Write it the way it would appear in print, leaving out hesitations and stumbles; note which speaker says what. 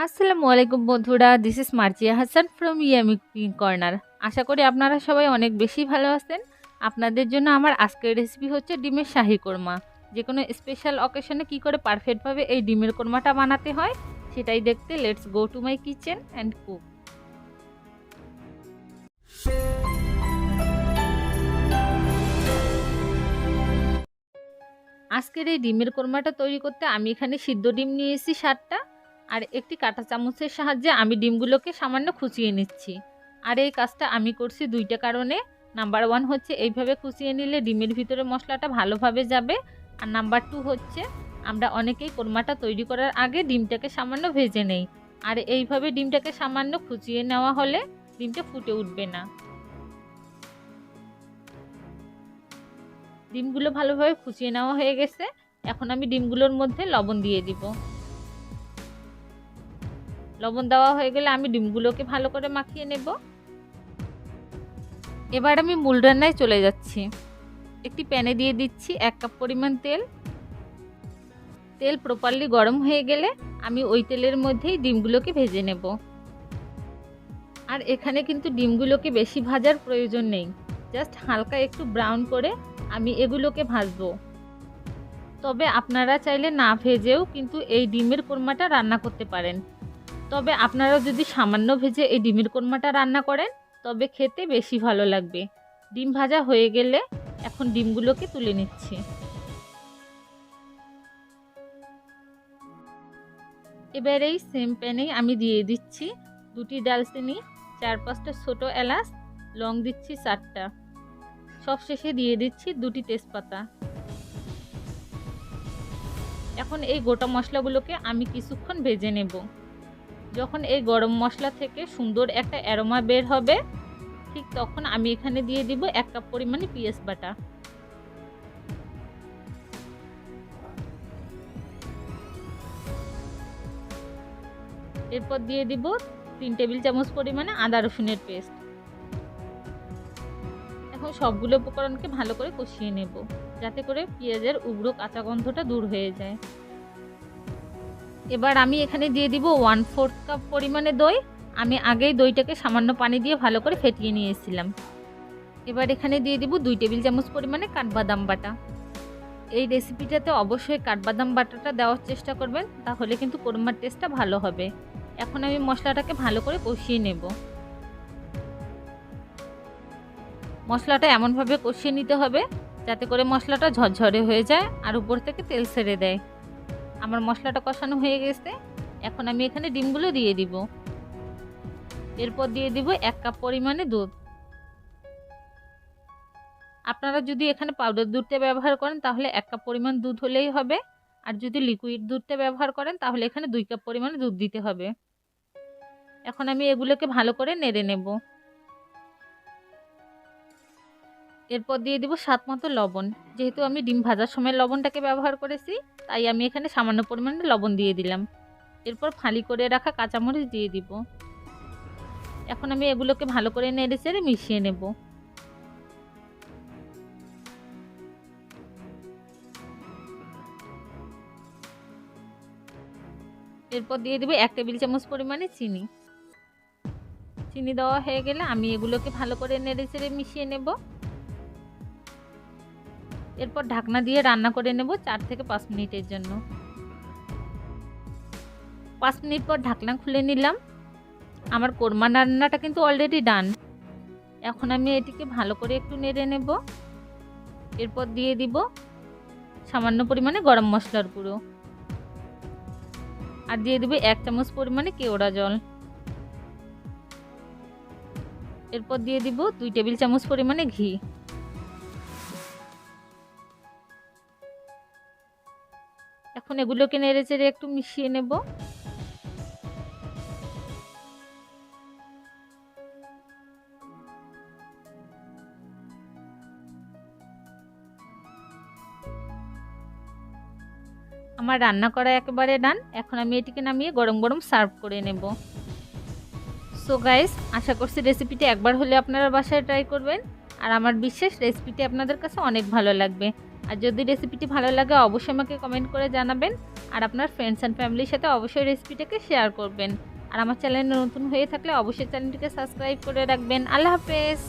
Speaker 1: আসসালামু আলাইকুম বন্ধুরা, this is Marzia Hasan from yummy cooking corner. আশা করি আপনারা সবাই অনেক বেশি ভালো আছেন। আপনাদের জন্য আমার আজকের রেসিপি হচ্ছে ডিমের শাহি কোরমা। যে কোনো স্পেশাল অকেশনে কি করে পারফেক্টভাবে এই ডিমের কোরমাটা বানাতে হয় সেটাই দেখতে let's go to my kitchen and cook. আজকের এই ডিমের কোরমাটা তৈরি করতে আমি এখানে সিদ্ধ ডিম নিয়েছি 7টা, আর একটি কাঁটা চামচের সাহায্যে আমি ডিমগুলোকে সামান্য খুঁচিয়ে নিচ্ছি। আর এই কাজটা আমি করছি দুইটা কারণে। নাম্বার 1 হচ্ছে এইভাবে খুঁচিয়ে নিলে ডিমের ভিতরে মশলাটা ভালোভাবে যাবে, আর নাম্বার 2 হচ্ছে আমরা অনেকেই কোরমাটা তৈরি করার আগে ডিমটাকে সামান্য ভেজে নেই, আর এইভাবে ডিমটাকে সামান্য খুঁচিয়ে নেওয়া হলে ডিমটা ফুটে উঠবে না। ডিমগুলো ভালোভাবে কুচিয়ে নেওয়া হয়ে গেছে। এখন আমি ডিমগুলোর মধ্যে লবণ দিয়ে দিব। লবণ দেওয়া হয়ে গেলে আমি ডিমগুলোকে ভালো করে মাখিয়ে নেব। এবার আমি মূল রান্নায় চলে যাচ্ছি। একটি প্যানে দিয়ে দিচ্ছি 1 কাপ পরিমাণ তেল। তেল প্রপারলি গরম হয়ে গেলে আমি ওই তেলের মধ্যেই ডিমগুলোকে ভেজে নেব। আর এখানে কিন্তু ডিমগুলোকে বেশি ভাজার প্রয়োজন নেই, জাস্ট হালকা একটু ব্রাউন করে আমি এগুলোকে ভাজবো। তবে আপনারা চাইলে না ভেজেও কিন্তু এই ডিমের কোরমাটা রান্না করতে পারেন। তবে আপনারা যদি সামান্য ভেজে এই ডিমের কোরমাটা রান্না করেন তবে খেতে বেশি ভালো লাগবে। ডিম ভাজা হয়ে গেলে এখন ডিমগুলোকে তুলে নিচ্ছি। এবার এই সেম প্যানেই আমি দিয়ে দিচ্ছি 2টি ডালচিনি, 4-5টা ছোট এলাচ, লং দিচ্ছি 4টা, সবশেষে দিয়ে দিচ্ছি 2টি তেজপাতা। এখন এই গোটা মশলাগুলোকে আমি কিছুক্ষণ ভেজে নেব। যখন এই গরম মশলা থেকে সুন্দর একটা অ্যারোমা বের হবে ঠিক তখন আমি এখানে দিয়ে দিব 1 কাপ পরিমাণে পেঁয়াজ বাটা। এরপর দিয়ে দিব 3 টেবিল চামচ পরিমাণে আদা রসুনের পেস্ট। এখন সবগুলো উপকরণকে ভালো করে কষিয়ে নেব যাতে করে পেঁয়াজের উগ্র কাঁচা গন্ধটা দূর হয়ে যায়। এবার আমি এখানে দিয়ে দিব 1/4 কাপ পরিমাণে দই। আমি আগেই দইটাকে সামান্য পানি দিয়ে ভালো করে ফেটিয়ে নিয়েছিলাম। এবার এখানে দিয়ে দিব 2 টেবিল চামচ পরিমাণে কাঠবাদাম বাটা। এই রেসিপিটাতে অবশ্যই কাঠবাদাম বাটাটা দেওয়ার চেষ্টা করবেন, তাহলে কিন্তু কোরমার টেস্টটা ভালো হবে। এখন আমি মশলাটাকে ভালো করে কষিয়ে নেব। মশলাটা এমনভাবে কষিয়ে নিতে হবে যাতে করে মশলাটা ঝরঝরে হয়ে যায় আর উপর থেকে তেল ছেড়ে দেয়। আমার মশলাটা কষানো হয়ে গেছে। এখন আমি এখানে ডিমগুলো দিয়ে দিব। এরপর দিয়ে দিব 1 কাপ পরিমাণে দুধ। আপনারা যদি এখানে পাউডার দুধটা ব্যবহার করেন তাহলে 1 কাপ পরিমাণ দুধ হলেই হবে, আর যদি লিকুইড দুধটা ব্যবহার করেন তাহলে এখানে 2 কাপ পরিমাণে দুধ দিতে হবে। এখন আমি এগুলোকে ভালো করে নেড়ে নেব। এরপর দিয়ে দিব স্বাদ মতো লবণ। যেহেতু আমি ডিম ভাজার সময় লবণটাকে ব্যবহার করেছি তাই আমি এখানে সামান্য পরিমাণে লবণ দিয়ে দিলাম। এরপর ফালি করে রাখা কাঁচামরিচ দিয়ে দিব। এখন আমি এগুলোকে ভালো করে নেড়ে চেড়ে মিশিয়ে নেব। এরপর দিয়ে দিব 1 টেবিল চামচ পরিমাণে চিনি। চিনি দেওয়া হয়ে গেলে আমি এগুলোকে ভালো করে নেড়ে চেড়ে মিশিয়ে নেব। এরপর ঢাকনা দিয়ে রান্না করে নেব 4 থেকে 5 মিনিটের জন্য। 5 মিনিট পর ঢাকনা খুলে নিলাম। আমার কোরমা রান্নাটা কিন্তু অলরেডি ডান। এখন আমি এটিকে ভালো করে একটু নেড়ে নেব। এরপর দিয়ে দিব সামান্য পরিমাণে গরম মশলার গুঁড়ো, আর দিয়ে দিব 1 চামচ পরিমাণে কেওড়া জল। এরপর দিয়ে দিব 2 টেবিল চামচ পরিমাণে ঘি। এখন এগুলোকে নেড়ে চেড়ে একটু মিশিয়ে নেব। আমার রান্না করা একেবারে ডান। এখন আমি এটিকে নামিয়ে গরম গরম সার্ভ করে নেব। সো গাইস, আশা করছি রেসিপিটি একবার হলে আপনারা বাসায় ট্রাই করবেন, আর আমার বিশ্বাস রেসিপিটি আপনাদের কাছে অনেক ভালো লাগবে। আর যদি রেসিপিটি ভালো লাগে অবশ্যই আমাকে কমেন্ট করে জানাবেন, আর আপনার ফ্রেন্ডস অ্যান্ড ফ্যামিলির সাথে অবশ্যই রেসিপিটাকে শেয়ার করবেন। আর আমার চ্যানেলে নতুন হয়ে থাকলে অবশ্যই চ্যানেলটিকে সাবস্ক্রাইব করে রাখবেন। আল্লাহ হাফেজ।